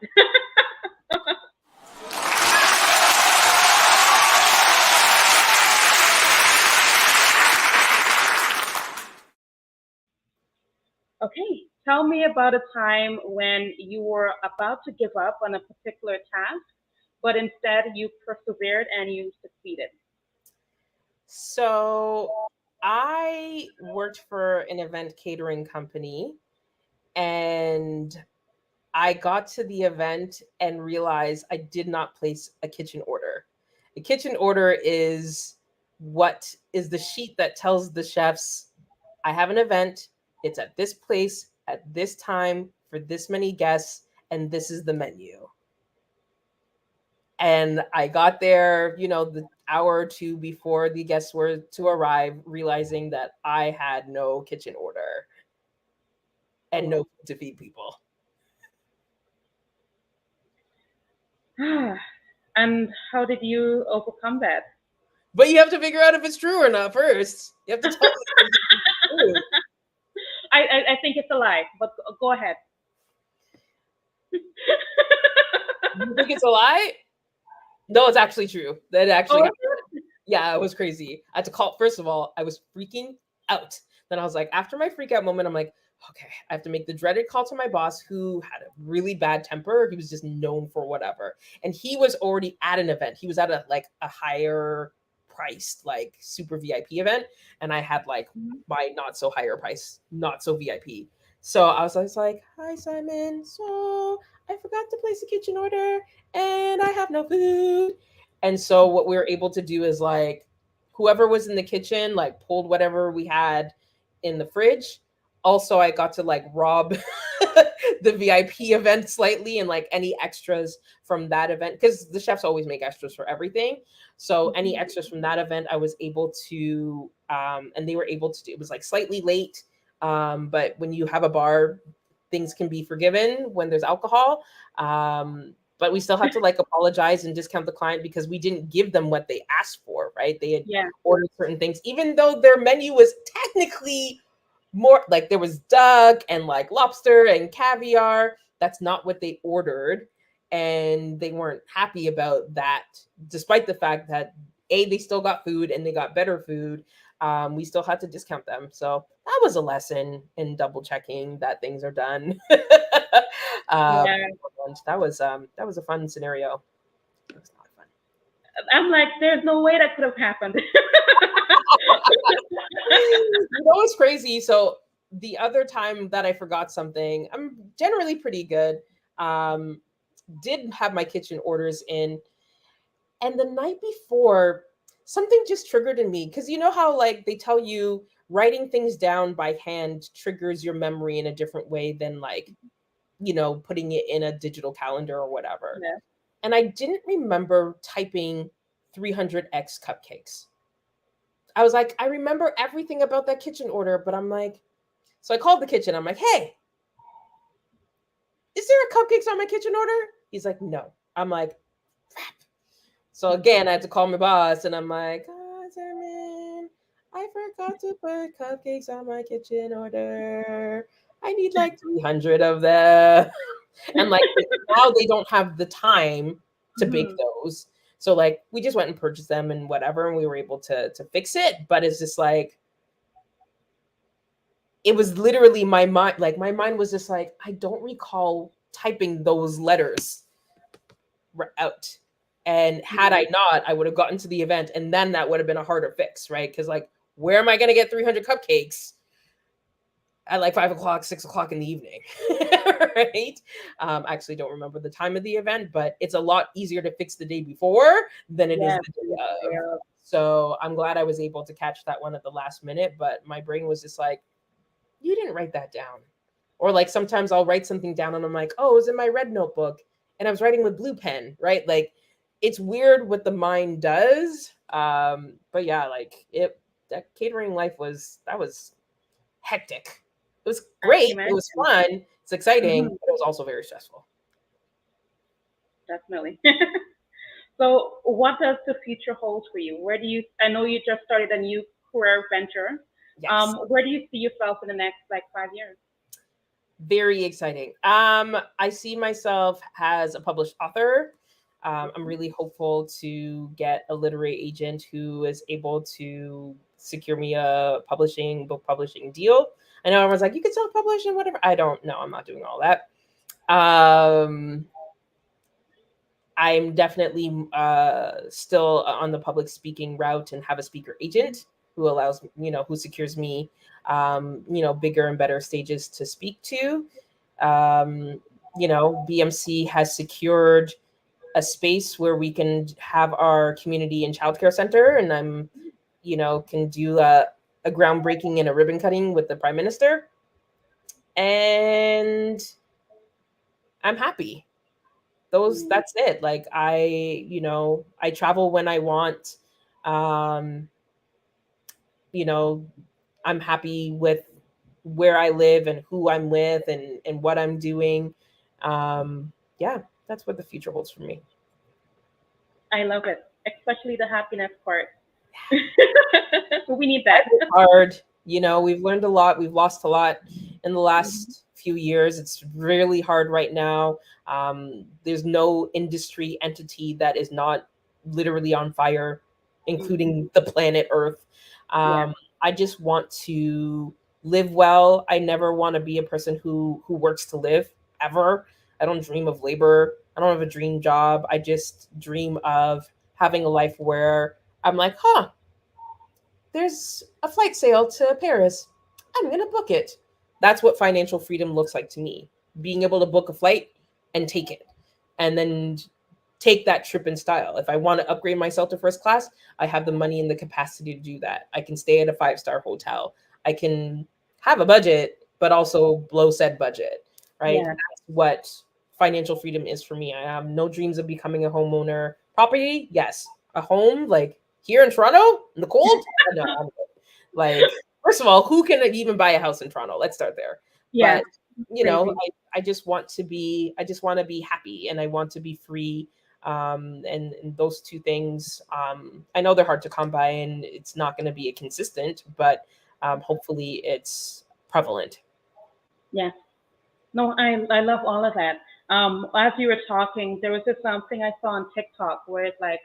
Okay, tell me about a time when you were about to give up on a particular task, but instead you persevered and you succeeded. So I worked for an event catering company, and I got to the event and realized I did not place a kitchen order. A kitchen order is what is the sheet that tells the chefs, I have an event, it's at this place, at this time, for this many guests, and this is the menu. And I got there, the hour or two before the guests were to arrive, realizing that I had no kitchen order and no food to feed people. And how did you overcome that? But you have to figure out if it's true or not first. You have to tell me if it's true. I think it's a lie, but go ahead. You think it's a lie? No, it's actually true. That actually Oh, happened. Yeah, it was crazy. I had to call. First of all, I was freaking out. Then I was like, after my freak out moment, I'm like, okay, I have to make the dreaded call to my boss, who had a really bad temper. He was just known for whatever, and he was already at an event. He was at a higher priced, like super VIP event, and I had like my not so higher price, not so VIP. So I was like, hi Simon. So I forgot to place a kitchen order and I have no food. And so what we were able to do is like whoever was in the kitchen like pulled whatever we had in the fridge. Also, I got to like rob the VIP event slightly and like any extras from that event, because the chefs always make extras for everything. So any extras from that event, I was able to, and they were able to do. It was like slightly late, but when you have a bar, things can be forgiven when there's alcohol. But we still had to like apologize and discount the client because we didn't give them what they asked for, right? They had yeah. ordered certain things, even though their menu was technically more like there was duck and like lobster and caviar. That's not what they ordered. And they weren't happy about that, despite the fact that they still got food and they got better food. We still had to discount them. So that was a lesson in double checking that things are done. Yeah. That was a fun scenario. It was not fun. I'm like, there's no way that could have happened. You know what's crazy? So the other time that I forgot something, I'm generally pretty good. Did have my kitchen orders in, and the night before, something just triggered in me, because you know how like they tell you writing things down by hand triggers your memory in a different way than like putting it in a digital calendar or whatever. Yeah. And I didn't remember typing 300x cupcakes. I was like, I remember everything about that kitchen order, but I'm like, so I called the kitchen. I'm like, hey, is there a cupcakes on my kitchen order? He's like, no. I'm like, crap. So again, I had to call my boss and I'm like, oh, Simon, I forgot to put cupcakes on my kitchen order. I need like 300 of them. And like now they don't have the time to bake those. So like we just went and purchased them and whatever, and we were able to fix it. But it's just like, it was literally my mind. Like my mind was just like, I don't recall typing those letters out. And had I not, I would have gotten to the event, and then that would have been a harder fix, right? Because like, where am I going to get 300 cupcakes at like 5 o'clock, 6 o'clock in the evening, right? I actually don't remember the time of the event, but it's a lot easier to fix the day before than it is the day of. So I'm glad I was able to catch that one at the last minute, but my brain was just like, you didn't write that down. Or like sometimes I'll write something down and I'm like, oh, it was in my red notebook and I was writing with blue pen, right? Like it's weird what the mind does. But yeah, like that catering life was hectic. It was great. It was fun. It's exciting, but it was also very stressful. Definitely. So what does the future hold for you? I know you just started a new career venture. Yes. Where do you see yourself in the next like 5 years? Very exciting. I see myself as a published author. I'm really hopeful to get a literary agent who is able to secure me a book publishing deal. I know everyone's like, you can self-publish and whatever. I don't know. I'm not doing all that. I'm definitely still on the public speaking route and have a speaker agent who allows, who secures me, bigger and better stages to speak to. BMC has secured a space where we can have our community and childcare center, and I'm, can do a groundbreaking and a ribbon cutting with the Prime Minister, and I'm happy. That's it. Like I travel when I want. I'm happy with where I live and who I'm with and what I'm doing. Yeah, that's what the future holds for me. I love it, especially the happiness part. We need that. Hard. We've learned a lot. We've lost a lot in the last few years. It's really hard right now. There's no industry entity that is not literally on fire, including the planet Earth. I just want to live well. I never want to be a person who works to live ever. I don't dream of labor. I don't have a dream job. I just dream of having a life where I'm like, there's a flight sale to Paris. I'm going to book it. That's what financial freedom looks like to me. Being able to book a flight and take it, and then take that trip in style. If I want to upgrade myself to first class, I have the money and the capacity to do that. I can stay at a 5-star hotel. I can have a budget, but also blow said budget, right? Yeah. That's what financial freedom is for me. I have no dreams of becoming a homeowner. Property, yes. A home, like here in Toronto, in the cold? No, I'm good. Like, first of all, who can even buy a house in Toronto? Let's start there. Yeah. But, I just want to be happy, and I want to be free. And those two things, I know they're hard to come by, and it's not going to be a consistent, but hopefully it's prevalent. Yeah. No, I love all of that. As you were talking, there was this thing I saw on TikTok where it's like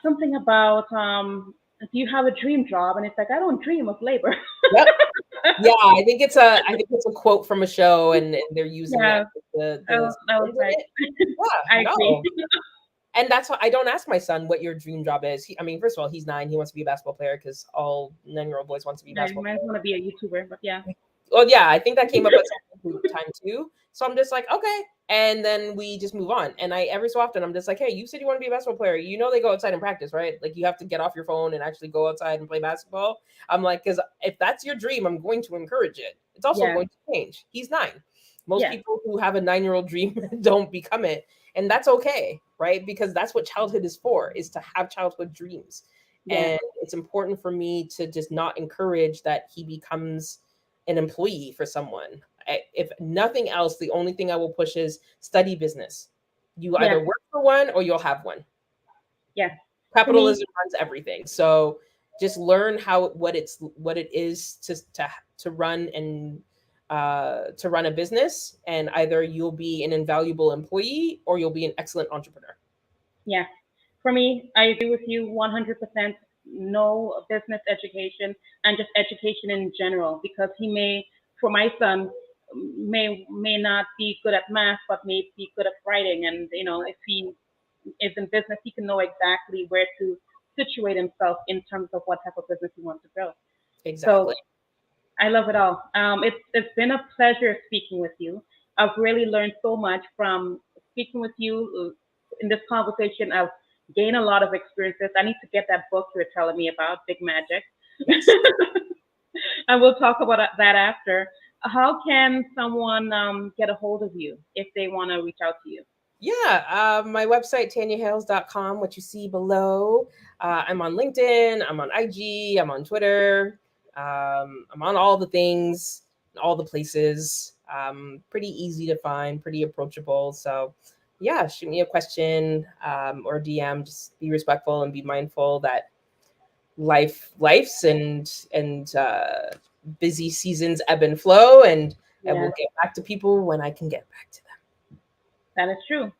something about do you have a dream job? And it's like, I don't dream of labor. Yep. Yeah, I think it's a quote from a show, and they're using that. I was like, yeah, I agree. And that's why I don't ask my son what your dream job is. First of all, he's 9. He wants to be a basketball player because all 9-year-old boys want to be basketball players. I want to be a YouTuber, but yeah. Well, yeah, I think that came up at some time too. So I'm just like, okay. And then we just move on. And every so often, I'm just like, hey, you said you want to be a basketball player. They go outside and practice, right? Like, you have to get off your phone and actually go outside and play basketball. I'm like, because if that's your dream, I'm going to encourage it. It's also going to change. He's 9. Most people who have a 9-year-old dream don't become it. And that's okay, right? Because that's what childhood is for, is to have childhood dreams. Yeah. And it's important for me to just not encourage that he becomes an employee for someone. If nothing else, the only thing I will push is study business. You either work for one or you'll have one. Yeah. Capitalism runs everything. So just learn what it is to run a business, and either you'll be an invaluable employee or you'll be an excellent entrepreneur. Yeah. For me, I agree with you 100%. No business education, and just education in general, because for my son, may not be good at math, but may be good at writing. And, if he is in business, he can know exactly where to situate himself in terms of what type of business he wants to build. Exactly. So I love it all. It's been a pleasure speaking with you. I've really learned so much from speaking with you in this conversation. I've gained a lot of experiences. I need to get that book you were telling me about, Big Magic. Yes. And we'll talk about that after. How can someone get a hold of you if they want to reach out to you? Yeah, my website, tanyahayles.com, what you see below. I'm on LinkedIn, I'm on IG, I'm on Twitter. I'm on all the things, all the places. Pretty easy to find, pretty approachable. So yeah, shoot me a question or DM. Just be respectful and be mindful that life's and busy seasons ebb and flow, and I will get back to people when I can get back to them. That is true.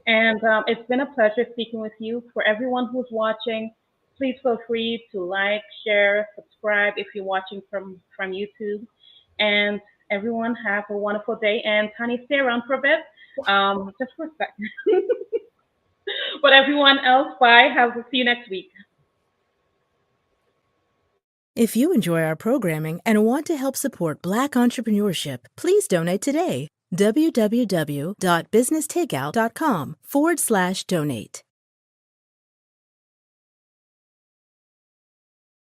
And it's been a pleasure speaking with you. For everyone who's watching, please feel free to like, share, subscribe if you're watching from YouTube. And everyone have a wonderful day. And Tanya, stay around for a bit, just for a second. But everyone else, bye. See you next week. If you enjoy our programming and want to help support Black entrepreneurship, please donate today. www.businesstakeout.com/donate.